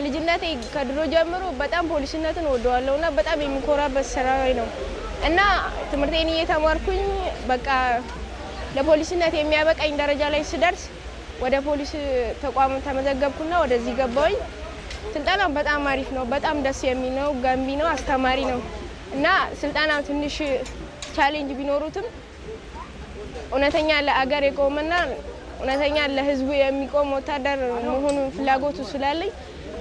ከልጅነቴ ከድሮ ጀምሮ በጣም ፖሊስነትን ወደዋለሁና በጣም የሚኮራበት ስራዬ ነው እና ትምህርቴን እየተማርኩኝ በቃ ለፖሊስነት የሚያበቃኝ ደረጃ ላይ ስደርስ ወደ ፖሊስ ተቋም ተመዘገብኩና ወደዚህ ገባሁኝ። ስልጣናው በጣም አሪፍ ነው፣ በጣም ደስ የሚል ነው፣ ገንቢ ነው፣ አስተማሪ ነው እና ስልጣናው ትንሽ ቻሌንጅ ቢኖሩትም እውነተኛ ለአገር የቆመና እውነተኛ ለህዝቡ የሚቆም ወታደር መሆኑን ፍላጎቱ ስላለኝ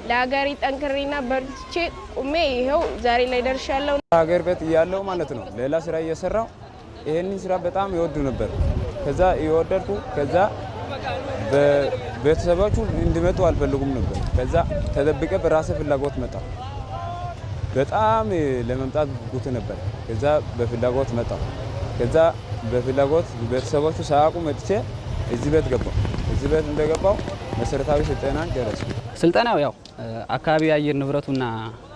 ለሀገሬ ጠንክሬና በርትቼ ቁሜ ይሄው ዛሬ ላይ ደርሻለሁ። ሀገር ቤት እያለሁ ማለት ነው ሌላ ስራ እየሰራው ይሄንን ስራ በጣም ይወዱ ነበር። ከዛ ይወደድኩ ከዛ በቤተሰቦቹ እንዲመጡ አልፈልጉም ነበር። ከዛ ተደብቄ በራሴ ፍላጎት መጣ። በጣም ለመምጣት ጉጉት ነበር። ከዛ በፍላጎት መጣ። ከዛ በፍላጎት ቤተሰቦቹ ሳያውቁ መጥቼ እዚህ ቤት ገባው። እዚህ ቤት እንደገባው መሰረታዊ ስልጠናን ጨረስኩ። ስልጠናው ያው አካባቢ የአየር ንብረቱና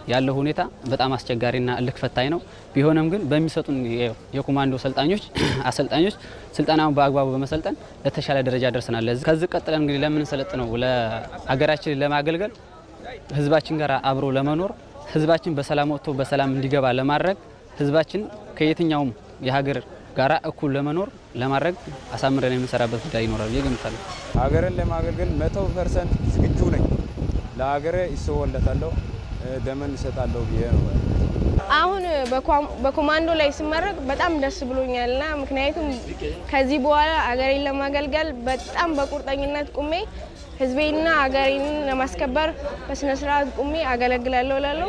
ያለው ሁኔታ በጣም አስቸጋሪና እልክ ፈታኝ ነው። ቢሆንም ግን በሚሰጡን የኮማንዶ አሰልጣኞች ስልጠናውን በአግባቡ በመሰልጠን ለተሻለ ደረጃ ደርሰናል። ከዚህ ቀጥለን እንግዲህ ለምን ሰለጥነው ለሀገራችን ለማገልገል ህዝባችን ጋር አብሮ ለመኖር ህዝባችን በሰላም ወጥቶ በሰላም እንዲገባ ለማድረግ ህዝባችን ከየትኛውም የሀገር ጋራ እኩል ለመኖር ለማድረግ አሳምረን የምንሰራበት ጉዳይ ይኖራል ብዬ ገምታለሁ። ሀገርን ለማገልገል 100% ዝግጁ ነኝ። ለሀገሬ ይሰወለታለሁ፣ ደመን ይሰጣለሁ ብዬ ነው። አሁን በኮማንዶ ላይ ስመረቅ በጣም ደስ ብሎኛልና ምክንያቱም ከዚህ በኋላ ሀገሬን ለማገልገል በጣም በቁርጠኝነት ቁሜ ህዝቤንና ሀገሬን ለማስከበር በስነ ስርዓት ቁሜ አገለግላለሁ እላለሁ።